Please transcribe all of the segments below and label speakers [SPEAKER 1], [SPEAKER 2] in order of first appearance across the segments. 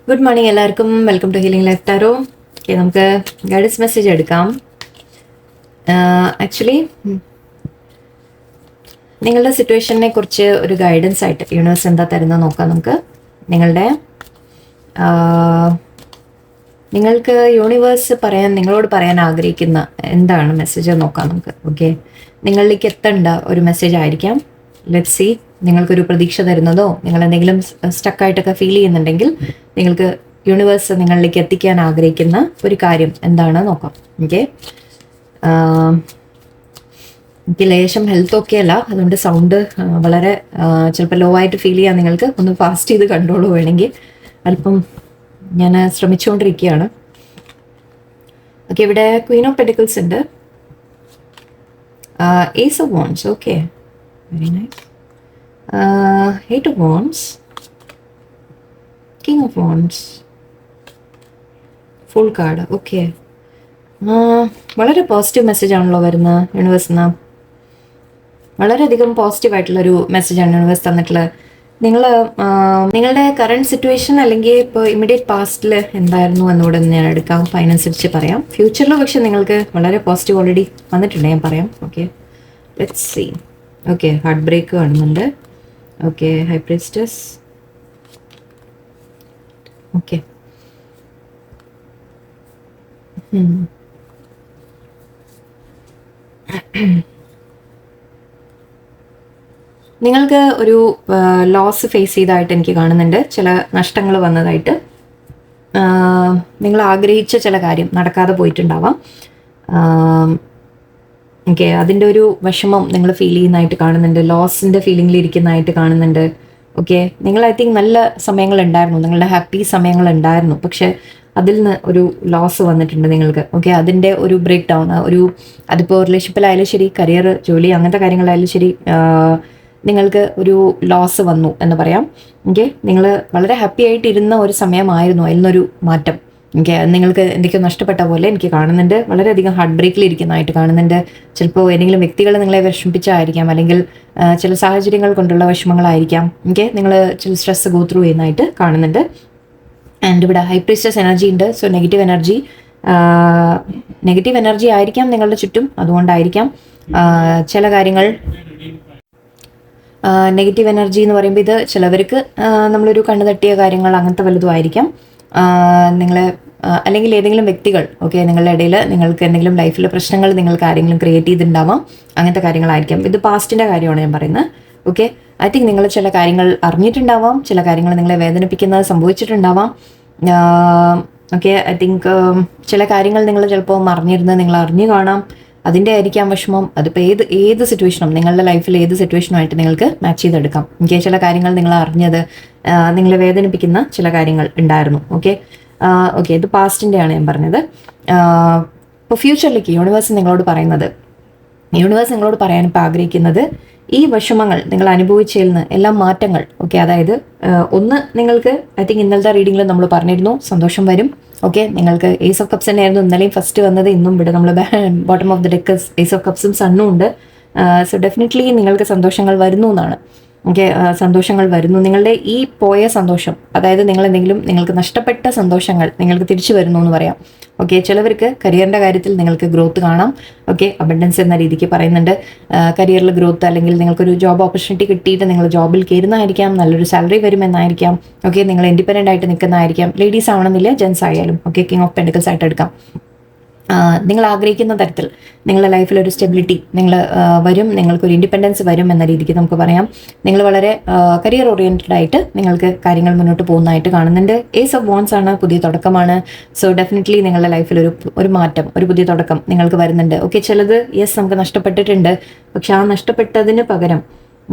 [SPEAKER 1] Good morning എല്ലാവർക്കും. Welcome to healing life tarot. Okay, നമുക്ക് guidance message എടുക്കാം. Actually നിങ്ങളുടെ സിറ്റുവേഷനെ കുറിച്ച് ഒരു ഗൈഡൻസ് ആയിട്ട് യൂണിവേഴ്സ് എന്താ തരുന്നത് നോക്കാം നമുക്ക്. നിങ്ങൾക്ക് യൂണിവേഴ്സ് നിങ്ങളോട് പറയാൻ ആഗ്രഹിക്കുന്ന എന്താണ് മെസ്സേജ് നോക്കാം നമുക്ക്. ഓക്കെ, നിങ്ങളിലേക്ക് എത്തേണ്ട ഒരു മെസ്സേജ് ആയിരിക്കാം. Let's see. നിങ്ങൾക്കൊരു പ്രതീക്ഷ തരുന്നതോ നിങ്ങൾ എന്തെങ്കിലും സ്റ്റക്കായിട്ടൊക്കെ ഫീൽ ചെയ്യുന്നുണ്ടെങ്കിൽ നിങ്ങൾക്ക് യൂണിവേഴ്സ് നിങ്ങളിലേക്ക് എത്തിക്കാൻ ആഗ്രഹിക്കുന്ന ഒരു കാര്യം എന്താണ് നോക്കാം. ഓക്കെ, എനിക്ക് ലേശം ഹെൽത്ത് ഓക്കെ അല്ല, അതുകൊണ്ട് സൗണ്ട് വളരെ ചിലപ്പോൾ ലോ ആയിട്ട് ഫീൽ ചെയ്യാൻ നിങ്ങൾക്ക് ഒന്ന് ഫാസ്റ്റ് ചെയ്ത് കണ്ടോളൂ. വേണമെങ്കിൽ അല്പം ഞാൻ ശ്രമിച്ചുകൊണ്ടിരിക്കുകയാണ്. ഓക്കെ, ഇവിടെ ക്വീൻ ഓഫ് പെഡിക്കിൾസ് ഉണ്ട്, ace of wands. Okay, very nice. Eight of wands, king of wands, full card. Okay, വളരെ പോസിറ്റീവ് മെസ്സേജ് ആണല്ലോ വരുന്നത് യൂണിവേഴ്സിൽ നിന്ന്. വളരെയധികം പോസിറ്റീവായിട്ടുള്ളൊരു മെസ്സേജാണ് യൂണിവേഴ്സ് തന്നിട്ടുള്ളത്. നിങ്ങളുടെ കറണ്ട് സിറ്റുവേഷൻ അല്ലെങ്കിൽ ഇപ്പോൾ ഇമ്മീഡിയറ്റ് പാസ്റ്റിൽ എന്തായിരുന്നു എന്നുകൂടെ ഞാൻ എടുക്കാം. അപ്പോൾ അതിനനുസരിച്ച് പറയാം. ഫ്യൂച്ചറിൽ പക്ഷെ നിങ്ങൾക്ക് വളരെ പോസിറ്റീവ് ഓൾറെഡി വന്നിട്ടുണ്ട്, ഞാൻ പറയാം. Okay, let's see. Okay, heart break കാണുന്നുണ്ട്. Okay, high priestess. ഓക്കെ, നിങ്ങൾക്ക് ഒരു ലോസ് ഫേസ് ചെയ്തതായിട്ട് എനിക്ക് കാണുന്നുണ്ട്. ചില നഷ്ടങ്ങൾ വന്നതായിട്ട്, നിങ്ങൾ ആഗ്രഹിച്ച ചില കാര്യം നടക്കാതെ പോയിട്ടുണ്ടാവാം. ഓക്കെ, അതിൻ്റെ ഒരു വിഷമം നിങ്ങൾ ഫീൽ ചെയ്യുന്നതായിട്ട് കാണുന്നുണ്ട്. ലോസിൻ്റെ ഫീലിംഗിൽ ഇരിക്കുന്നതായിട്ട് കാണുന്നുണ്ട്. ഓക്കെ, നിങ്ങൾ ഐ തിങ്ക് നല്ല സമയങ്ങളുണ്ടായിരുന്നു, നിങ്ങളുടെ ഹാപ്പി സമയങ്ങളുണ്ടായിരുന്നു. പക്ഷെ അതിൽ നിന്ന് ഒരു ലോസ് വന്നിട്ടുണ്ട് നിങ്ങൾക്ക്. ഓക്കെ, അതിൻ്റെ ഒരു ബ്രേക്ക് ഡൗൺ, അതിപ്പോൾ റിലേഷൻഷിപ്പിലായാലും ശരി, കരിയർ, ജോലി, അങ്ങനത്തെ കാര്യങ്ങളായാലും ശരി, നിങ്ങൾക്ക് ഒരു ലോസ് വന്നു എന്ന് പറയാം. ഓക്കെ, നിങ്ങൾ വളരെ ഹാപ്പി ആയിട്ടിരുന്ന ഒരു സമയമായിരുന്നു, അതിൽ നിന്നൊരു മാറ്റം. ഓക്കെ, നിങ്ങൾക്ക് എന്തൊക്കെയോ നഷ്ടപ്പെട്ട പോലെ എനിക്ക് കാണുന്നുണ്ട്. വളരെയധികം ഹാർട്ട് ബ്രേക്കിലിരിക്കുന്നതായിട്ട് കാണുന്നുണ്ട്. ചിലപ്പോൾ ഏതെങ്കിലും വ്യക്തികൾ നിങ്ങളെ വിഷമിപ്പിച്ചായിരിക്കാം, അല്ലെങ്കിൽ ചില സാഹചര്യങ്ങൾ കൊണ്ടുള്ള വിഷമങ്ങളായിരിക്കാം. ഓക്കെ, നിങ്ങൾ ചില സ്ട്രെസ് ഗോ ത്രൂ ചെയ്യുന്നതായിട്ട് കാണുന്നുണ്ട്. ആൻഡ് ഇവിടെ ഹൈ പ്രീസ്റ്റസ് എനർജി ഉണ്ട്. സോ നെഗറ്റീവ് എനർജി ആയിരിക്കാം നിങ്ങളുടെ ചുറ്റും. അതുകൊണ്ടായിരിക്കാം ചില കാര്യങ്ങൾ നെഗറ്റീവ് എനർജി എന്ന് പറയുമ്പോൾ ഇത് ചിലവർക്ക് നമ്മളൊരു കണ്ണു തട്ടിയ കാര്യങ്ങൾ അങ്ങനത്തെ വല്ലതും ആയിരിക്കാം. നിങ്ങളെ അല്ലെങ്കിൽ ഏതെങ്കിലും വ്യക്തികൾ, ഓക്കെ, നിങ്ങളുടെ ഇടയിൽ നിങ്ങൾക്ക് എന്തെങ്കിലും ലൈഫിൽ പ്രശ്നങ്ങൾ നിങ്ങൾക്ക് ആരെങ്കിലും ക്രിയേറ്റ് ചെയ്തിട്ടുണ്ടാവാം. അങ്ങനത്തെ കാര്യങ്ങളായിരിക്കാം. ഇത് പാസ്റ്റിൻ്റെ കാര്യമാണ് ഞാൻ പറയുന്നത്. ഓക്കെ, ഐ തിങ്ക് നിങ്ങൾ ചില കാര്യങ്ങൾ അറിഞ്ഞിട്ടുണ്ടാവാം, ചില കാര്യങ്ങൾ നിങ്ങളെ വേദനിപ്പിക്കുന്നത് സംഭവിച്ചിട്ടുണ്ടാവാം. ഓക്കെ, ഐ തിങ്ക് ചില കാര്യങ്ങൾ നിങ്ങൾ ചിലപ്പോൾ അറിഞ്ഞിരുന്നത് നിങ്ങൾ അറിഞ്ഞു കാണാം. അതിൻ്റെ ആയിരിക്കാം വിഷമം. അതിപ്പോൾ ഏത് സിറ്റുവേഷനും, നിങ്ങളുടെ ലൈഫിൽ ഏത് സിറ്റുവേഷനുമായിട്ട് നിങ്ങൾക്ക് മാച്ച് ചെയ്തെടുക്കാം. ഓക്കെ, ചില കാര്യങ്ങൾ നിങ്ങൾ അറിഞ്ഞത് നിങ്ങളെ വേദനിപ്പിക്കുന്ന ചില കാര്യങ്ങൾ ഉണ്ടായിരുന്നു. ഓക്കെ, ഇത് പാസ്റ്റിൻ്റെയാണ് ഞാൻ പറഞ്ഞത്. ഇപ്പോൾ ഫ്യൂച്ചറിലേക്ക് യൂണിവേഴ്സ് നിങ്ങളോട് പറയാൻ ഇപ്പോൾ ആഗ്രഹിക്കുന്നത് ഈ വിഷമങ്ങൾ നിങ്ങൾ അനുഭവിച്ചതിൽ നിന്ന് എല്ലാം മാറ്റങ്ങൾ. ഓക്കെ, അതായത് ഒന്ന്, നിങ്ങൾക്ക് ഐ തിങ്ക് ഇന്നലത്തെ റീഡിങ്ങിൽ നമ്മൾ പറഞ്ഞിരുന്നു സന്തോഷം വരും. ഓക്കെ, നിങ്ങൾക്ക് ഏസ് ഓഫ് കപ്സ് തന്നെയായിരുന്നു ഇന്നലെയും ഫസ്റ്റ് വന്നത്. ഇന്നും ഇവിടെ നമ്മൾ bottom of the deck ace of കപ്സും സണ്ണും ഉണ്ട്. സോ ഡെഫിനറ്റ്ലി നിങ്ങൾക്ക് സന്തോഷങ്ങൾ വരുന്നു എന്നാണ്. ഓക്കെ, സന്തോഷങ്ങൾ വരുന്നു. നിങ്ങളുടെ ഈ പോയ സന്തോഷം, അതായത് നിങ്ങൾക്ക് നഷ്ടപ്പെട്ട സന്തോഷങ്ങൾ നിങ്ങൾക്ക് തിരിച്ചു വരുന്നു എന്ന് പറയാം. ഓക്കെ, ചിലവർക്ക് കരിയറിൻ്റെ കാര്യത്തിൽ നിങ്ങൾക്ക് ഗ്രോത്ത് കാണാം. ഓക്കെ, അബണ്ടൻസ് എന്ന രീതിക്ക് പറയുന്നുണ്ട്. കരിയറിൽ ഗ്രോത്ത്, അല്ലെങ്കിൽ നിങ്ങൾക്കൊരു ജോബ് ഓപ്പർച്യൂണിറ്റി കിട്ടിയിട്ട് നിങ്ങൾ ജോബിൽ കയറുന്നതായിരിക്കാം. നല്ലൊരു സാലറി വരുമെന്നായിരിക്കാം. ഓക്കെ, നിങ്ങൾ ഇൻഡിപെൻഡൻ്റ് ആയിട്ട് നിൽക്കുന്നതായിരിക്കാം. ലേഡീസ് ആവണമെന്നില്ല, ജെൻസ് ആയാലും. ഓക്കെ, കിങ് ഓഫ് പെൻഡിക്കിൾസ് ആയിട്ട് എടുക്കാം. നിങ്ങൾ ആഗ്രഹിക്കുന്ന തരത്തിൽ നിങ്ങളുടെ ലൈഫിൽ ഒരു സ്റ്റെബിലിറ്റി നിങ്ങൾക്കൊരു ഇൻഡിപെൻഡൻസ് വരും എന്ന രീതിക്ക് നമുക്ക് പറയാം. നിങ്ങൾ വളരെ കരിയർ ഓറിയൻറ്റഡ് ആയിട്ട് നിങ്ങൾക്ക് കാര്യങ്ങൾ മുന്നോട്ട് പോകുന്നതായിട്ട് കാണുന്നുണ്ട്. ഏസ് ഓഫ് വാൻഡ്സ് ആണ്, പുതിയ തുടക്കമാണ്. സോ ഡെഫിനറ്റ്ലി നിങ്ങളുടെ ലൈഫിൽ ഒരു മാറ്റം, ഒരു പുതിയ തുടക്കം നിങ്ങൾക്ക് വരുന്നുണ്ട്. ഓക്കെ, ചിലത് നമുക്ക് നഷ്ടപ്പെട്ടിട്ടുണ്ട്. പക്ഷെ ആ നഷ്ടപ്പെട്ടതിന് പകരം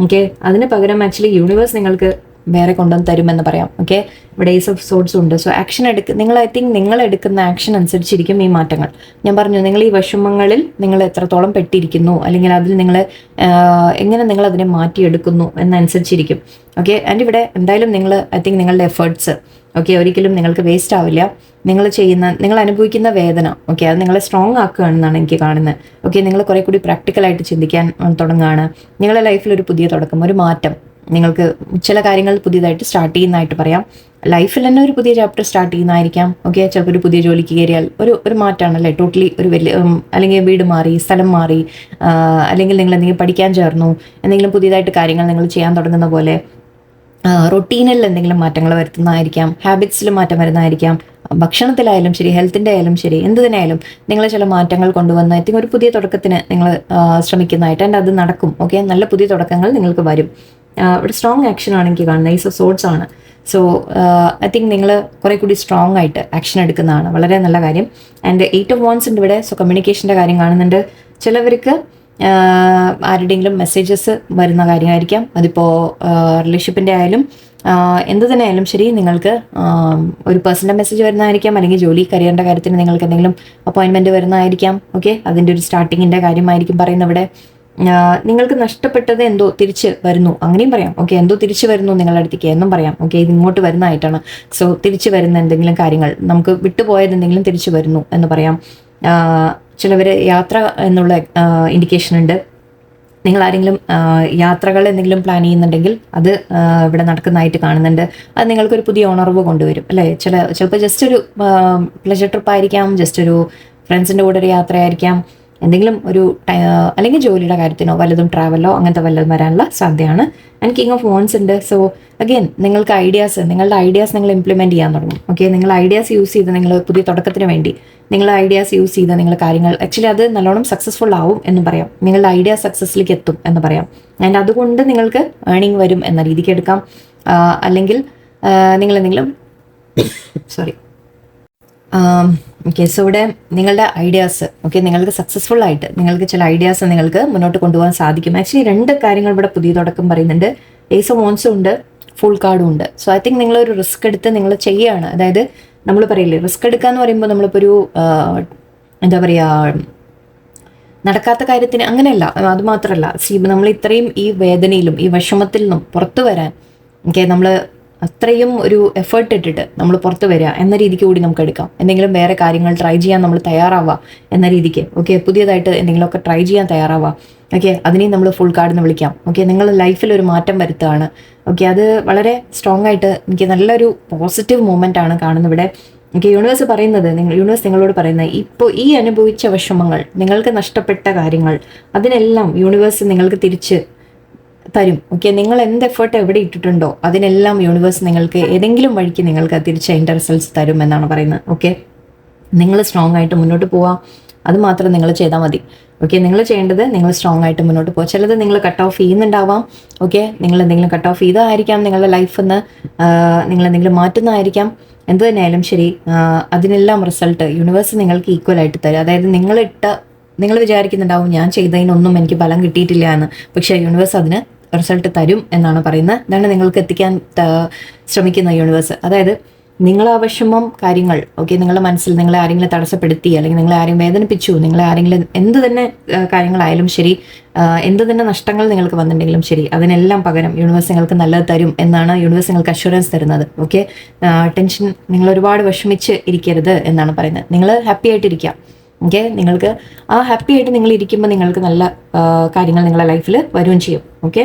[SPEAKER 1] അതിന് പകരം ആക്ച്വലി യൂണിവേഴ്സ് നിങ്ങൾക്ക് വേറെ കൊണ്ടുവന്ന് തരുമെന്ന് പറയാം. ഓക്കെ, ഇവിടെ ഏസ് ഓഫ് സോഡ്സും ഉണ്ട്. സോ ആക്ഷൻ ഐ തിങ്ക് നിങ്ങൾ എടുക്കുന്ന ആക്ഷൻ അനുസരിച്ചിരിക്കും ഈ മാറ്റങ്ങൾ. ഞാൻ പറഞ്ഞു, നിങ്ങൾ ഈ വിഷമങ്ങളിൽ നിങ്ങൾ എത്രത്തോളം പെട്ടിരിക്കുന്നു, അല്ലെങ്കിൽ അതിൽ എങ്ങനെ നിങ്ങൾ അതിനെ മാറ്റിയെടുക്കുന്നു എന്നനുസരിച്ചിരിക്കും. ഓക്കെ, ആൻഡ് ഇവിടെ എന്തായാലും ഐ തിങ്ക് നിങ്ങളുടെ എഫേർട്സ് ഒരിക്കലും നിങ്ങൾക്ക് വേസ്റ്റ് ആവില്ല. നിങ്ങൾ അനുഭവിക്കുന്ന വേദന അത് നിങ്ങളെ സ്ട്രോങ് ആക്കുകയാണെന്നാണ് എനിക്ക് കാണുന്നത്. നിങ്ങൾ കുറെ കൂടി പ്രാക്ടിക്കലായിട്ട് ചിന്തിക്കാൻ തുടങ്ങുകയാണ്. നിങ്ങളുടെ ലൈഫിൽ ഒരു പുതിയ തുടക്കം, ഒരു മാറ്റം നിങ്ങൾക്ക് ചില കാര്യങ്ങൾ പുതിയതായിട്ട് സ്റ്റാർട്ട് ചെയ്യുന്നതായിട്ട് പറയാം. ലൈഫിൽ തന്നെ ഒരു പുതിയ ചാപ്റ്റർ സ്റ്റാർട്ട് ചെയ്യുന്നതായിരിക്കാം. ഓക്കെ, ചിലപ്പോൾ ഒരു പുതിയ ജോലിക്ക് കയറിയാൽ ഒരു മാറ്റമാണല്ലേ, ടോട്ടലി ഒരു വലിയ അല്ലെങ്കിൽ വീട് മാറി, സ്ഥലം മാറി, അല്ലെങ്കിൽ നിങ്ങൾ എന്തെങ്കിലും പഠിക്കാൻ ചേർന്നു, എന്തെങ്കിലും പുതിയതായിട്ട് കാര്യങ്ങൾ നിങ്ങൾ ചെയ്യാൻ തുടങ്ങുന്ന പോലെ റൊട്ടീനിൽ എന്തെങ്കിലും മാറ്റങ്ങൾ വരുത്തുന്നതായിരിക്കാം, ഹാബിറ്റ്സിൽ മാറ്റം വരുന്നതായിരിക്കാം, ഭക്ഷണത്തിലായാലും ശരി, ഹെൽത്തിൻ്റെ ആയാലും ശരി, എന്ത് തന്നെയായാലും നിങ്ങൾ ചില മാറ്റങ്ങൾ കൊണ്ടുവന്ന് ഐ തിങ്ക് ഒരു പുതിയ തുടക്കത്തിന് നിങ്ങൾ ശ്രമിക്കുന്നതായിട്ട് ആൻഡ് അത് നടക്കും. ഓക്കെ, നല്ല പുതിയ തുടക്കങ്ങൾ നിങ്ങൾക്ക് വരും. ഇവിടെ സ്ട്രോങ് ആക്ഷൻ ആണ് എനിക്ക് കാണുന്നത്, ഈസ് ഓഫ് സോർഡ്സ് ആണ്. സോ ഐ തിങ്ക് നിങ്ങൾ കുറെ കൂടി സ്ട്രോങ് ആയിട്ട് ആക്ഷൻ എടുക്കുന്നതാണ് വളരെ നല്ല കാര്യം. ആൻഡ് 8 ഓഫ് വാൻഡ്സ് ഉണ്ട് ഇവിടെ. സോ കമ്മ്യൂണിക്കേഷൻ്റെ കാര്യം കാണുന്നുണ്ട്. ചിലവർക്ക് ആരുടെയെങ്കിലും മെസ്സേജസ് വരുന്ന കാര്യമായിരിക്കാം. അതിപ്പോൾ റിലേഷൻഷിപ്പിൻ്റെ ആയാലും എന്ത് തന്നെ ആയാലും ശരി, നിങ്ങൾക്ക് ഒരു പേഴ്സണൽ മെസ്സേജ് വരുന്നതായിരിക്കാം, അല്ലെങ്കിൽ ജോലി കരിയറിൻ്റെ കാര്യത്തിന് നിങ്ങൾക്ക് എന്തെങ്കിലും അപ്പോയിൻമെൻറ്റ് വരുന്നതായിരിക്കാം. ഓക്കെ, അതിൻ്റെ ഒരു സ്റ്റാർട്ടിങ്ങിൻ്റെ കാര്യമായിരിക്കും പറയുന്നത് ഇവിടെ. നിങ്ങൾക്ക് നഷ്ടപ്പെട്ടത് എന്തോ തിരിച്ച് വരുന്നു, അങ്ങനെയും പറയാം. ഓക്കെ, എന്തോ തിരിച്ചു വരുന്നു നിങ്ങളുടെ അടുത്തേക്ക് എന്നും പറയാം. ഓക്കെ, ഇത് ഇങ്ങോട്ട് വരുന്നതായിട്ടാണ്. സോ തിരിച്ചു വരുന്ന എന്തെങ്കിലും കാര്യങ്ങൾ, നമുക്ക് വിട്ടുപോയത് എന്തെങ്കിലും തിരിച്ചു വരുന്നു എന്ന് പറയാം. ചിലവർ യാത്ര എന്നുള്ള ഇൻഡിക്കേഷൻ ഉണ്ട്. നിങ്ങൾ ആരെങ്കിലും യാത്രകൾ എന്തെങ്കിലും പ്ലാൻ ചെയ്യുന്നുണ്ടെങ്കിൽ അത് ഇവിടെ നടക്കുന്നതായിട്ട് കാണുന്നുണ്ട്. അത് നിങ്ങൾക്കൊരു പുതിയ ഉണർവ് കൊണ്ടുവരും അല്ലേ. ചിലപ്പോൾ ജസ്റ്റ് ഒരു പ്ലഷർ ട്രിപ്പ് ആയിരിക്കാം, ജസ്റ്റ് ഒരു ഫ്രണ്ട്സിൻ്റെ കൂടെ ഒരു യാത്രയായിരിക്കാം, എന്തെങ്കിലും ഒരു അല്ലെങ്കിൽ ജോലിയുടെ കാര്യത്തിനോ വല്ലതും ട്രാവലോ അങ്ങനത്തെ വല്ലതും വരാനുള്ള സാധ്യതയാണ്. ആൻഡ് കിങ് ഓഫ് വോൺസ് ഉണ്ട്. സോ അഗെയിൻ നിങ്ങൾക്ക് നിങ്ങളുടെ ഐഡിയാസ് നിങ്ങൾ ഇംപ്ലിമെൻറ്റ് ചെയ്യാൻ തുടങ്ങും. ഓക്കെ, നിങ്ങൾ ഐഡിയാസ് യൂസ് ചെയ്ത് നിങ്ങൾ പുതിയ തുടക്കത്തിന് വേണ്ടി നിങ്ങൾ ഐഡിയാസ് യൂസ് ചെയ്ത് നിങ്ങൾ കാര്യങ്ങൾ ആക്ച്വലി അത് നല്ലോണം സക്സസ്ഫുൾ ആവും എന്ന് പറയാം. നിങ്ങളുടെ ഐഡിയ സക്സസ്സിലേക്ക് എത്തും എന്ന് പറയാം. ആൻഡ് അതുകൊണ്ട് നിങ്ങൾക്ക് ഏണിംഗ് വരും എന്ന രീതിക്ക് എടുക്കാം. അല്ലെങ്കിൽ നിങ്ങൾ എന്തെങ്കിലും ഓക്കെ, സോ ഇവിടെ നിങ്ങളുടെ ഐഡിയാസ് നിങ്ങൾക്ക് സക്സസ്ഫുൾ ആയിട്ട് നിങ്ങൾക്ക് ചില ഐഡിയാസ് നിങ്ങൾക്ക് മുന്നോട്ട് കൊണ്ടുപോകാൻ സാധിക്കും. ആക്ച്വലി 2 കാര്യങ്ങൾ ഇവിടെ പുതിയ തുടക്കം പറയുന്നുണ്ട്. ഏസ് ഓഫ് വോൺസും ഉണ്ട്, ഫുൾ കാർഡും ഉണ്ട്. സോ ഐ തിങ്ക് നിങ്ങളൊരു റിസ്ക് എടുത്ത് നിങ്ങൾ ചെയ്യുകയാണ്. അതായത് നമ്മൾ പറയില്ലേ, റിസ്ക് എടുക്കുക എന്ന് പറയുമ്പോൾ നമ്മളിപ്പോൾ ഒരു എന്താ പറയുക, നടക്കാത്ത കാര്യത്തിന് അങ്ങനെയല്ല. അത് മാത്രമല്ല, നമ്മൾ ഇത്രയും ഈ വേദനയിലും ഈ വിഷമത്തിൽ നിന്നും പുറത്തു വരാൻ നമ്മൾ അത്രയും ഒരു എഫേർട്ട് ഇട്ടിട്ട് നമ്മൾ പുറത്ത് വരിക എന്ന രീതിക്ക് കൂടി നമുക്ക് എടുക്കാം. എന്തെങ്കിലും വേറെ കാര്യങ്ങൾ ട്രൈ ചെയ്യാൻ നമ്മൾ തയ്യാറാവുക എന്ന രീതിക്ക്. ഓക്കെ, പുതിയതായിട്ട് എന്തെങ്കിലുമൊക്കെ ട്രൈ ചെയ്യാൻ തയ്യാറാവുക. ഓക്കെ, അതിനെയും നമ്മൾ ഫുൾ കാർഡ് എന്ന് വിളിക്കാം. ഓക്കെ, നിങ്ങൾ ലൈഫിൽ ഒരു മാറ്റം വരുത്തുകയാണ്. ഓക്കെ, അത് വളരെ സ്ട്രോങ് ആയിട്ട് എനിക്ക് നല്ലൊരു പോസിറ്റീവ് മൂമെൻ്റ് ആണ് കാണുന്നത് ഇവിടെ. ഓക്കെ, യൂണിവേഴ്സ് പറയുന്നത്, യൂണിവേഴ്സ് നിങ്ങളോട് പറയുന്നത്, ഇപ്പോൾ ഈ അനുഭവിച്ച വിഷമങ്ങൾ, നിങ്ങൾക്ക് നഷ്ടപ്പെട്ട കാര്യങ്ങൾ, അതിനെല്ലാം യൂണിവേഴ്സ് നിങ്ങൾക്ക് തിരിച്ച് തരും. ഓക്കെ, നിങ്ങൾ എന്ത് എഫേർട്ട് എവിടെ ഇട്ടിട്ടുണ്ടോ അതിനെല്ലാം യൂണിവേഴ്സ് നിങ്ങൾക്ക് ഏതെങ്കിലും വഴിക്ക് നിങ്ങൾക്ക് തിരിച്ച് അതിൻ്റെ റിസൾട്ട്സ് തരും എന്നാണ് പറയുന്നത്. ഓക്കെ, നിങ്ങൾ സ്ട്രോങ് ആയിട്ട് മുന്നോട്ട് പോവാം, അത് മാത്രം നിങ്ങൾ ചെയ്താൽ മതി. ഓക്കെ, നിങ്ങൾ ചെയ്യേണ്ടത് നിങ്ങൾ സ്ട്രോങ് ആയിട്ട് മുന്നോട്ട് പോകുക. ചിലത് നിങ്ങൾ കട്ട് ഓഫ് ചെയ്യുന്നുണ്ടാവാം. ഓക്കെ, നിങ്ങൾ എന്തെങ്കിലും കട്ട് ഓഫ് ചെയ്തതായിരിക്കാം, നിങ്ങളുടെ ലൈഫിൽ നിന്ന് നിങ്ങൾ എന്തെങ്കിലും മാറ്റുന്നതായിരിക്കാം. എന്ത് തന്നെയായാലും ശരി, അതിനെല്ലാം റിസൾട്ട് യൂണിവേഴ്സ് നിങ്ങൾക്ക് ഈക്വൽ ആയിട്ട് തരും. അതായത് നിങ്ങൾ വിചാരിക്കുന്നുണ്ടാവും ഞാൻ ചെയ്തതിനൊന്നും എനിക്ക് ഫലം കിട്ടിയിട്ടില്ല എന്ന്, പക്ഷേ യൂണിവേഴ്സ് അതിന് റിസൾട്ട് തരും എന്നാണ് പറയുന്നത്. ഇതാണ് നിങ്ങൾക്ക് എത്തിക്കാൻ ശ്രമിക്കുന്ന യൂണിവേഴ്സ്. അതായത് നിങ്ങൾ ആ വിഷമം കാര്യങ്ങൾ, ഓക്കെ, നിങ്ങളുടെ മനസ്സിൽ നിങ്ങളെ ആരെങ്കിലും തടസ്സപ്പെടുത്തി, അല്ലെങ്കിൽ നിങ്ങളെ ആരെയും വേദനിപ്പിച്ചു, നിങ്ങളെ ആരെങ്കിലും എന്ത് തന്നെ കാര്യങ്ങളായാലും ശരി, എന്ത് തന്നെ നഷ്ടങ്ങൾ നിങ്ങൾക്ക് വന്നിട്ടുണ്ടെങ്കിലും ശരി, അതിനെല്ലാം പകരം യൂണിവേഴ്സ് നിങ്ങൾക്ക് നല്ലത് തരും എന്നാണ് യൂണിവേഴ്സ് നിങ്ങൾക്ക് അഷുറൻസ് തരുന്നത്. ഓക്കെ, ടെൻഷൻ, നിങ്ങൾ ഒരുപാട് വിഷമിച്ച് ഇരിക്കരുത് എന്നാണ് പറയുന്നത്. നിങ്ങൾ ഹാപ്പി ആയിട്ടിരിക്കുക. ഓക്കെ, നിങ്ങൾക്ക് ആ ഹാപ്പി ആയിട്ട് നിങ്ങൾ ഇരിക്കുമ്പോൾ നിങ്ങൾക്ക് നല്ല കാര്യങ്ങൾ നിങ്ങളുടെ ലൈഫിൽ വരികയും ചെയ്യും. ഓക്കെ,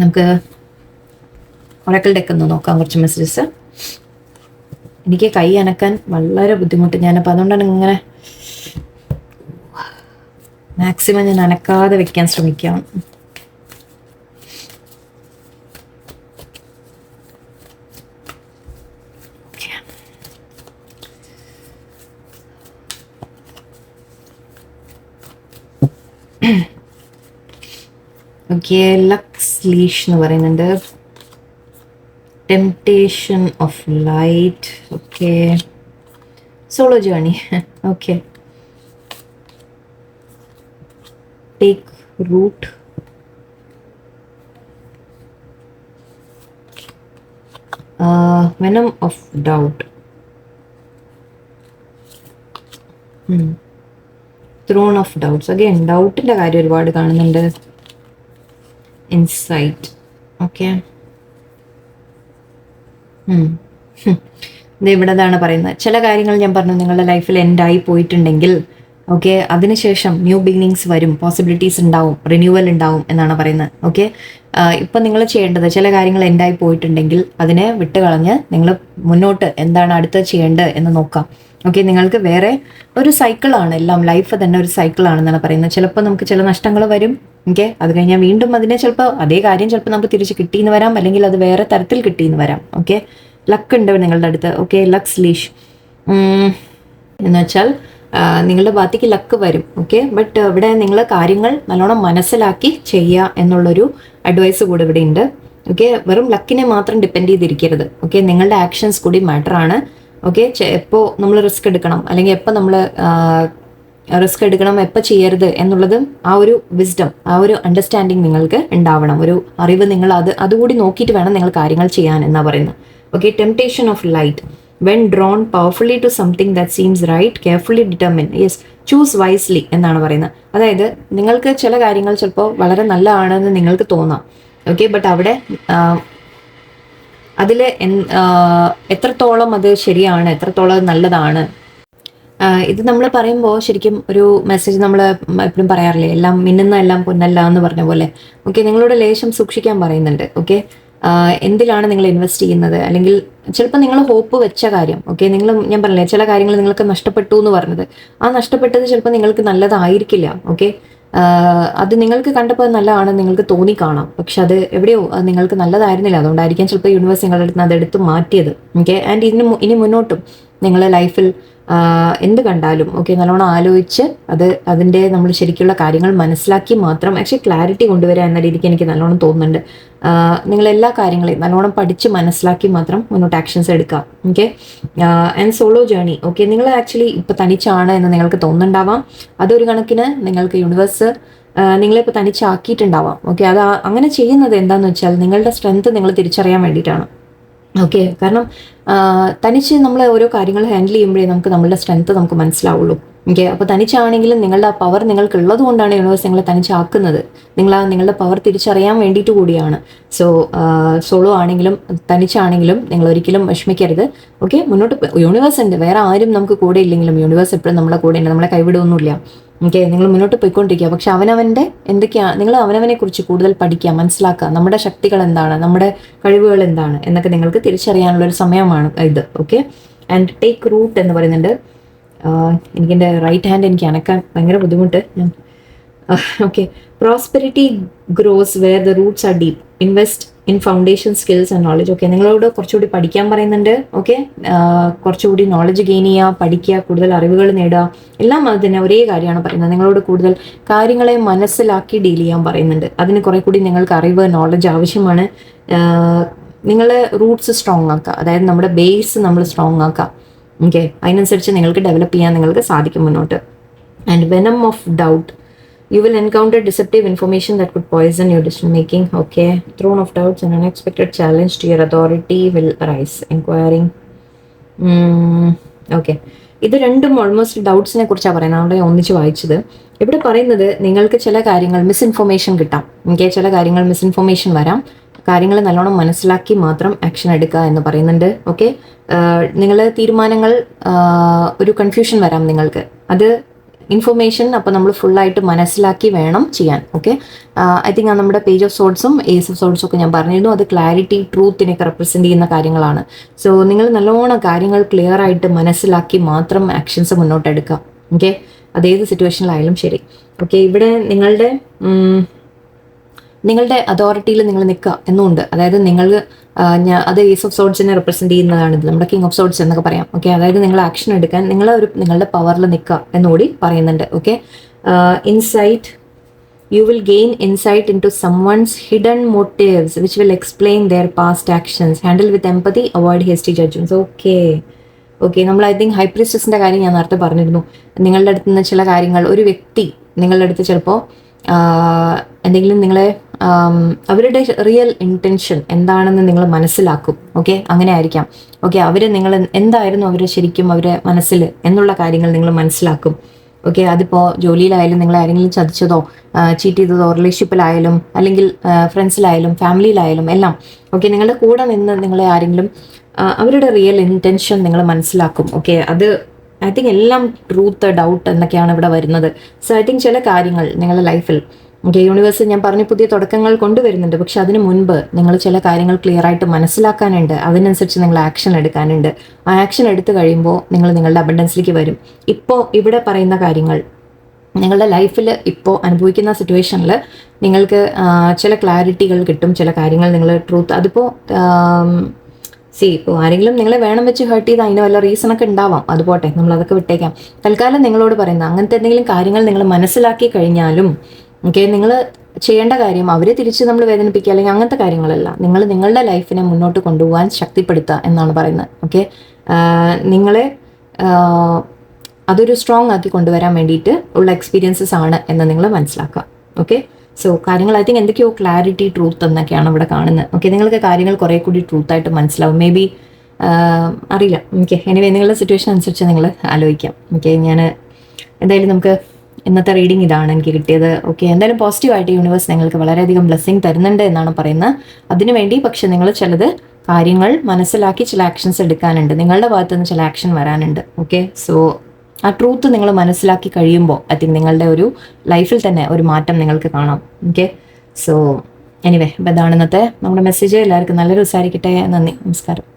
[SPEAKER 1] നമുക്ക് ഒറക്കിൾ ഡെക്ക് ഒന്ന് നോക്കാം കുറച്ച് മെസ്സേജസ്. എനിക്ക് കൈ അനക്കാൻ വളരെ ബുദ്ധിമുട്ട്, ഞാനപ്പോൾ അതുകൊണ്ടാണ് ഇങ്ങനെ മാക്സിമം ഞാൻ അനക്കാതെ വെക്കാൻ ശ്രമിക്കാം. ഓക്കെ, ലക്സ് ലീഷ് എന്ന് പറയുന്നുണ്ട്. Temptation of light. Okay, solo journey. Okay, take root. Venom of doubt. Throne of doubts. Again ഡൗട്ടിൻ്റെ കാര്യം ഒരുപാട് കാണുന്നുണ്ട്. ഇൻസൈറ്റ്. ഓക്കെ, ഇവിടെ ഇതാണ് പറയുന്നത്. ചില കാര്യങ്ങൾ ഞാൻ പറഞ്ഞു നിങ്ങളുടെ ലൈഫിൽ എൻഡായി പോയിട്ടുണ്ടെങ്കിൽ ഓക്കെ. അതിനുശേഷം ന്യൂ ബിഗിനിങ്സ് വരും, പോസിബിലിറ്റീസ് ഉണ്ടാവും, റിന്യൂവൽ ഉണ്ടാവും എന്നാണ് പറയുന്നത്. ഓക്കെ. ഇപ്പം നിങ്ങൾ ചെയ്യേണ്ടത് ചില കാര്യങ്ങൾ എൻഡായി പോയിട്ടുണ്ടെങ്കിൽ അതിനെ വിട്ടുകളഞ്ഞ് നിങ്ങൾ മുന്നോട്ട് എന്താണ് അടുത്ത് ചെയ്യേണ്ടത് എന്ന് നോക്കാം. ഓക്കെ. നിങ്ങൾക്ക് വേറെ ഒരു സൈക്കിളാണ് എല്ലാം, ലൈഫ് തന്നെ ഒരു സൈക്കിളാണെന്നാണ് പറയുന്നത്. ചിലപ്പോൾ നമുക്ക് ചില നഷ്ടങ്ങൾ വരും. ഓക്കെ. അത് കഴിഞ്ഞാൽ വീണ്ടും അതിനെ ചിലപ്പോൾ അതേ കാര്യം ചിലപ്പോൾ നമുക്ക് തിരിച്ച് കിട്ടിയെന്ന് വരാം, അല്ലെങ്കിൽ അത് വേറെ തരത്തിൽ കിട്ടിയെന്ന് വരാം. ഓക്കെ. ലക്ക് ഉണ്ട് നിങ്ങളുടെ അടുത്ത്. ഓക്കെ. ലക്സ് ലീഷ് എന്ന് വെച്ചാൽ നിങ്ങളുടെ ഭാഗത്തേക്ക് ലക്ക് വരും. ഓക്കെ. ബട്ട് ഇവിടെ നിങ്ങൾ കാര്യങ്ങൾ നല്ലോണം മനസ്സിലാക്കി ചെയ്യുക എന്നുള്ളൊരു അഡ്വൈസ് കൂടെ ഇവിടെ ഉണ്ട്. ഓക്കെ. വെറും ലക്കിനെ മാത്രം ഡിപ്പെൻഡ് ചെയ്തിരിക്കരുത്. ഓക്കെ. നിങ്ങളുടെ ആക്ഷൻസ് കൂടി മാറ്റർ ആണ്. ഓക്കെ. എപ്പോൾ നമ്മൾ റിസ്ക് എടുക്കണം, അല്ലെങ്കിൽ എപ്പോൾ നമ്മൾ റിസ്ക് എടുക്കണം, എപ്പോൾ ചെയ്യരുത് എന്നുള്ളതും ആ ഒരു വിസ്ഡം, ആ ഒരു അണ്ടർസ്റ്റാൻഡിങ് നിങ്ങൾക്ക് ഉണ്ടാവണം. ഒരു അറിവ് നിങ്ങൾ അതുകൂടി നോക്കിയിട്ട് വേണം നിങ്ങൾ കാര്യങ്ങൾ ചെയ്യാൻ എന്നാ പറയുന്നത്. Okay. Temptation of light when drawn powerfully to something that seems right, carefully determine, yes, choose wisely എന്നാണ് പറയുന്നത്. അതായത് നിങ്ങൾക്ക് ചില കാര്യങ്ങൾ ചിലപ്പോൾ വളരെ നല്ലതാണെന്ന് നിങ്ങൾക്ക് തോന്നാം. ഓക്കെ. ബട്ട് അവിടെ അതിൽ എത്രത്തോളം അത് ശരിയാണ്, എത്രത്തോളം അത് നല്ലതാണ്, ഇത് നമ്മൾ പറയുമ്പോൾ ശരിക്കും ഒരു മെസ്സേജ് നമ്മൾ എപ്പോഴും പറയാറില്ലേ, എല്ലാം മിന്നുന്ന എല്ലാം പൊന്നല്ല എന്ന് പറഞ്ഞ പോലെ. ഓക്കെ. നിങ്ങളോട് ലേശം സൂക്ഷിക്കാൻ പറയുന്നുണ്ട്. ഓക്കെ. എന്തിലാണ് നിങ്ങൾ ഇൻവെസ്റ്റ് ചെയ്യുന്നത്, അല്ലെങ്കിൽ ചിലപ്പോൾ നിങ്ങൾ ഹോപ്പ് വെച്ച കാര്യം. ഓക്കെ. ഞാൻ പറഞ്ഞില്ലേ ചില കാര്യങ്ങൾ നിങ്ങൾക്ക് നഷ്ടപ്പെട്ടു എന്ന് പറഞ്ഞത്, ആ നഷ്ടപ്പെട്ടത് ചിലപ്പോൾ നിങ്ങൾക്ക് നല്ലതായിരിക്കില്ല. ഓക്കെ. അത് നിങ്ങൾക്ക് കണ്ടപ്പോൾ നല്ലതാണ് നിങ്ങൾക്ക് തോന്നി കാണാം, പക്ഷെ അത് എവിടെയോ നിങ്ങൾക്ക് നല്ലതായിരുന്നില്ല. അതുകൊണ്ടായിരിക്കാം ചിലപ്പോൾ യൂണിവേഴ്സ് നിങ്ങളുടെ അടുത്ത് അതെടുത്ത് മാറ്റിയത്. ഓക്കെ. ആൻഡ് ഇനി മുന്നോട്ടും നിങ്ങളുടെ ലൈഫിൽ എന്ത് കണ്ടാലും ഓക്കെ നല്ലോണം ആലോചിച്ച് അതിൻ്റെ നമ്മൾ ശരിക്കുള്ള കാര്യങ്ങൾ മനസ്സിലാക്കി മാത്രം ആക്ച്വലി ക്ലാരിറ്റി കൊണ്ടുവരിക എന്ന രീതിക്ക് എനിക്ക് നല്ലോണം തോന്നുന്നുണ്ട്. നിങ്ങൾ എല്ലാ കാര്യങ്ങളെയും നല്ലോണം പഠിച്ച് മനസ്സിലാക്കി മാത്രം മുന്നോട്ട് ആക്ഷൻസ് എടുക്കുക. Okay. And solo journey. Okay. നിങ്ങൾ ആക്ച്വലി ഇപ്പം തനിച്ചാണ് എന്ന് നിങ്ങൾക്ക് തോന്നുന്നുണ്ടാവാം. അതൊരു കണക്കിന് നിങ്ങൾക്ക് യൂണിവേഴ്സ് നിങ്ങളിപ്പോൾ തനിച്ചാക്കിയിട്ടുണ്ടാവാം. ഓക്കെ. അങ്ങനെ ചെയ്യുന്നത് എന്താണെന്ന് വെച്ചാൽ നിങ്ങളുടെ സ്ട്രെങ്ത് നിങ്ങൾ തിരിച്ചറിയാൻ വേണ്ടിയിട്ടാണ്. ഓക്കെ. കാരണം തനിച്ച് നമ്മൾ ഓരോ കാര്യങ്ങൾ ഹാൻഡിൽ ചെയ്യുമ്പോഴേ നമുക്ക് നമ്മളുടെ സ്ട്രെങ്ത് നമുക്ക് മനസ്സിലാവുള്ളൂ. ഓക്കെ. അപ്പോൾ തനിച്ചാണെങ്കിലും നിങ്ങളുടെ ആ പവർ നിങ്ങൾക്ക് ഉള്ളത് കൊണ്ടാണ് യൂണിവേഴ്സ് നിങ്ങളെ തനിച്ചാക്കുന്നത്. നിങ്ങളുടെ പവർ തിരിച്ചറിയാൻ വേണ്ടിയിട്ട് കൂടിയാണ്. സോളോ ആണെങ്കിലും തനിച്ചാണെങ്കിലും നിങ്ങൾ ഒരിക്കലും വിഷമിക്കരുത്. ഓക്കെ. മുന്നോട്ട് യൂണിവേഴ്സ് ഉണ്ട്, വേറെ ആരും നമുക്ക് കൂടെ ഇല്ലെങ്കിലും യൂണിവേഴ്സ് എപ്പോഴും നമ്മളെ കൂടെ ഉണ്ട്, നമ്മളെ കൈവിടുകയൊന്നുമില്ല. ഓക്കെ. നിങ്ങൾ മുന്നോട്ട് പോയിക്കൊണ്ടിരിക്കുക. പക്ഷെ അവനവൻ്റെ എന്തൊക്കെയാണ് നിങ്ങൾ അവനവനെ കുറിച്ച് കൂടുതൽ പഠിക്കുക, മനസ്സിലാക്കുക, നമ്മുടെ ശക്തികൾ എന്താണ്, നമ്മുടെ കഴിവുകൾ എന്താണ് എന്നൊക്കെ നിങ്ങൾക്ക് തിരിച്ചറിയാനുള്ളൊരു സമയമാണ് ഇത്. ഓക്കെ. ആൻഡ് ടേക്ക് റൂട്ട് എന്ന് പറയുന്നുണ്ട്. എനിക്കെൻ്റെ റൈറ്റ് ഹാൻഡ് എനിക്ക് അനക്കാൻ ഭയങ്കര ബുദ്ധിമുട്ട്. Okay. Prosperity grows where the roots are deep. Invest in foundation skills and knowledge. Okay. നിങ്ങളോട് കുറച്ചുകൂടി പഠിക്കാൻ പറയുന്നുണ്ട്. ഓക്കെ. കുറച്ചുകൂടി നോളജ് ഗെയിൻ ചെയ്യുക, പഠിക്കുക, കൂടുതൽ അറിവുകൾ നേടുക, എല്ലാം അത് തന്നെ ഒരേ കാര്യമാണ് പറയുന്നത്. നിങ്ങളോട് കൂടുതൽ കാര്യങ്ങളെ മനസ്സിലാക്കി ഡീൽ ചെയ്യാൻ പറയുന്നുണ്ട്. അതിന് കുറെ കൂടി നിങ്ങൾക്ക് അറിവ്, നോളജ് ആവശ്യമാണ്. നിങ്ങളെ റൂട്ട്സ് സ്ട്രോങ് ആക്കുക, അതായത് നമ്മുടെ ബേസ് നമ്മൾ സ്ട്രോങ് ആക്കുക. ഓക്കെ. അതിനനുസരിച്ച് നിങ്ങൾക്ക് ഡെവലപ്പ് ചെയ്യാൻ നിങ്ങൾക്ക് സാധിക്കും മുന്നോട്ട്. And venom of doubt. You will encounter deceptive information that could poison your decision making. Okay. Throne of doubts, an unexpected challenge to your authority will arise. Inquiring. Okay. ഇത് രണ്ടും almost ഡൗട്ട്സിനെ കുറിച്ചാണ് പറയുന്നത്. അവിടെ ഒന്നിച്ച് വായിച്ചത്. ഇവിടെ പറയുന്നത് നിങ്ങൾക്ക് ചില കാര്യങ്ങൾ മിസ്ഇൻഫോർമേഷൻ കിട്ടാം. ഓക്കെ. ചില കാര്യങ്ങൾ മിസ്ഇൻഫോർമേഷൻ വരാം. കാര്യങ്ങൾ നല്ലോണം മനസ്സിലാക്കി മാത്രം ആക്ഷൻ എടുക്കുക എന്ന് പറയുന്നുണ്ട്. ഓക്കെ. നിങ്ങളുടെ തീരുമാനങ്ങൾ ഒരു കൺഫ്യൂഷൻ വരാം നിങ്ങൾക്ക്. അത് ഇൻഫർമേഷൻ അപ്പോൾ നമ്മൾ ഫുള്ളായിട്ട് മനസ്സിലാക്കി വേണം ചെയ്യാൻ. ഓക്കെ. ഐ തിങ്ക് നമ്മുടെ പേജ് ഓഫ് സോഡ്സും ഏസ് ഓഫ് സോഡ്സും ഒക്കെ ഞാൻ പറഞ്ഞിരുന്നു. അത് ക്ലാരിറ്റി, ട്രൂത്തിനൊക്കെ റെപ്രസെൻറ്റ് ചെയ്യുന്ന കാര്യങ്ങളാണ്. സോ നിങ്ങൾ നല്ലോണം കാര്യങ്ങൾ ക്ലിയർ ആയിട്ട് മനസ്സിലാക്കി മാത്രം ആക്ഷൻസ് മുന്നോട്ട് എടുക്കുക. ഓക്കെ. അതേത് സിറ്റുവേഷനിലായാലും ശരി. ഓക്കെ. ഇവിടെ നിങ്ങളുടെ അതോറിറ്റിയിൽ നിങ്ങൾ നിൽക്കുക എന്നുണ്ട്. അതായത് അത് ഏസ് ഓഫ് സോഡ്സിനെ റെപ്രസെൻറ്റ് ചെയ്യുന്നതാണ്. ഇത് നമ്മുടെ കിങ് ഓഫ് സോഡ്സ് എന്നൊക്കെ പറയാം. ഓക്കെ. അതായത് നിങ്ങൾ ആക്ഷൻ എടുക്കാൻ നിങ്ങളുടെ പവറിൽ നിൽക്കുക എന്നുകൂടി പറയുന്നുണ്ട്. Okay. Insight. You will gain insight into someone's hidden motives which will explain their past actions. Handle with empathy, avoid hasty judgments. Okay. നമ്മൾ ഐ തിങ്ക് ഹൈപ്രിസ്റ്റസിൻ്റെ കാര്യം ഞാൻ നേരത്തെ പറഞ്ഞിരുന്നു. നിങ്ങളുടെ അടുത്ത് നിന്ന് ചില കാര്യങ്ങൾ ഒരു വ്യക്തി നിങ്ങളുടെ അടുത്ത് ചിലപ്പോൾ എന്തെങ്കിലും നിങ്ങളെ അവരുടെ റിയൽ ഇൻറ്റൻഷൻ എന്താണെന്ന് നിങ്ങൾ മനസ്സിലാക്കും. ഓക്കെ. അങ്ങനെ ആയിരിക്കാം. ഓക്കെ. നിങ്ങൾ എന്തായിരുന്നു ശരിക്കും അവരുടെ മനസ്സിൽ എന്നുള്ള കാര്യങ്ങൾ നിങ്ങൾ മനസ്സിലാക്കും. ഓക്കെ. അതിപ്പോൾ ജോലിയിലായാലും നിങ്ങൾ ആരെങ്കിലും ചതിച്ചതോ ചീറ്റ് ചെയ്തതോ റിലേഷൻഷിപ്പിലായാലും അല്ലെങ്കിൽ ഫ്രണ്ട്സിലായാലും ഫാമിലിയിലായാലും എല്ലാം. ഓക്കെ. നിങ്ങളുടെ കൂടെ നിന്ന് നിങ്ങളെ ആരെങ്കിലും അവരുടെ റിയൽ ഇൻറ്റൻഷൻ നിങ്ങൾ മനസ്സിലാക്കും. ഓക്കെ. അത് ഐ തിങ്ക് എല്ലാം ട്രൂത്ത് ഡൗട്ട് എന്നൊക്കെയാണ് ഇവിടെ വരുന്നത്. സോ ഐ തിങ്ക് ചില കാര്യങ്ങൾ നിങ്ങളുടെ ലൈഫിൽ ഓക്കെ യൂണിവേഴ്സ് ഞാൻ പറഞ്ഞ പുതിയ തുടക്കങ്ങൾ കൊണ്ടുവരുന്നുണ്ട്. പക്ഷെ അതിന് മുൻപ് നിങ്ങൾ ചില കാര്യങ്ങൾ ക്ലിയർ ആയിട്ട് മനസ്സിലാക്കാനുണ്ട്. അതിനനുസരിച്ച് നിങ്ങൾ ആക്ഷൻ എടുക്കാനുണ്ട്. ആ ആക്ഷൻ എടുത്തു കഴിയുമ്പോൾ നിങ്ങൾ നിങ്ങളുടെ അബണ്ടൻസിലേക്ക് വരും. ഇപ്പോൾ ഇവിടെ പറയുന്ന കാര്യങ്ങൾ നിങ്ങളുടെ ലൈഫിൽ ഇപ്പോൾ അനുഭവിക്കുന്ന സിറ്റുവേഷനിൽ നിങ്ങൾക്ക് ചില ക്ലാരിറ്റികൾ കിട്ടും. ചില കാര്യങ്ങൾ നിങ്ങൾ ട്രൂത്ത് അതിപ്പോൾ ഇപ്പോൾ ആരെങ്കിലും നിങ്ങളെ വേണം വെച്ച് ഹേർട്ട് ചെയ്ത് അതിന് വല്ല റീസണൊക്കെ ഉണ്ടാവാം. അതുപോട്ടെ, നമ്മൾ അതൊക്കെ വിട്ടേക്കാം. തൽക്കാലം നിങ്ങളോട് പറയുന്ന അങ്ങനത്തെ എന്തെങ്കിലും കാര്യങ്ങൾ നിങ്ങൾ മനസ്സിലാക്കി കഴിഞ്ഞാലും ഓക്കെ നിങ്ങൾ ചെയ്യേണ്ട കാര്യം അവരെ തിരിച്ച് നമ്മൾ വേദനിപ്പിക്കുക അല്ലെങ്കിൽ അങ്ങനത്തെ കാര്യങ്ങളല്ല. നിങ്ങൾ നിങ്ങളുടെ ലൈഫിനെ മുന്നോട്ട് കൊണ്ടുപോകാൻ ശക്തിപ്പെടുത്തുക എന്നാണ് പറയുന്നത്. ഓക്കെ നിങ്ങളെ അതൊരു സ്ട്രോങ് ആക്കി കൊണ്ടുവരാൻ വേണ്ടിയിട്ട് ഉള്ള എക്സ്പീരിയൻസസ് ആണ് എന്ന് നിങ്ങൾ മനസ്സിലാക്കുക. ഓക്കെ സോ കാര്യങ്ങൾ ഐ തിങ്ക് എന്തൊക്കെയോ ക്ലാരിറ്റി ട്രൂത്ത് എന്നൊക്കെയാണ് ഇവിടെ കാണുന്നത്. ഓക്കെ നിങ്ങൾക്ക് കാര്യങ്ങൾ കുറേ കൂടി ട്രൂത്തായിട്ട് മനസ്സിലാവും. മേ ബി അറിയില്ല. ഓക്കെ എനിവേ നിങ്ങളുടെ സിറ്റുവേഷൻ അനുസരിച്ച് നിങ്ങൾ ആലോചിക്കാം. ഓക്കെ ഞാൻ എന്തായാലും നമുക്ക് ഇന്നത്തെ റീഡിങ് ഇതാണ് എനിക്ക് കിട്ടിയത്. ഓക്കെ എന്തായാലും പോസിറ്റീവായിട്ട് യൂണിവേഴ്സ് നിങ്ങൾക്ക് വളരെയധികം ബ്ലെസ്സിങ് തരുന്നുണ്ട് എന്നാണ് പറയുന്നത്. അതിനുവേണ്ടി പക്ഷെ നിങ്ങൾ ചിലത് കാര്യങ്ങൾ മനസ്സിലാക്കി ചില ആക്ഷൻസ് എടുക്കാനുണ്ട്. നിങ്ങളുടെ ഭാഗത്തു നിന്ന് ചില ആക്ഷൻ വരാനുണ്ട്. ഓക്കെ സോ ആ ട്രൂത്ത് നിങ്ങൾ മനസ്സിലാക്കി കഴിയുമ്പോൾ ഐ തിങ്ക് നിങ്ങളുടെ ഒരു ലൈഫിൽ തന്നെ ഒരു മാറ്റം നിങ്ങൾക്ക് കാണാം. ഓക്കെ സോ എനിവേ അപ്പോൾ ഇതാണ് ഇന്നത്തെ നമ്മുടെ മെസ്സേജ്. എല്ലാവർക്കും നല്ലൊരു ദിവസമായിരിക്കട്ടെ. നന്ദി, നമസ്കാരം.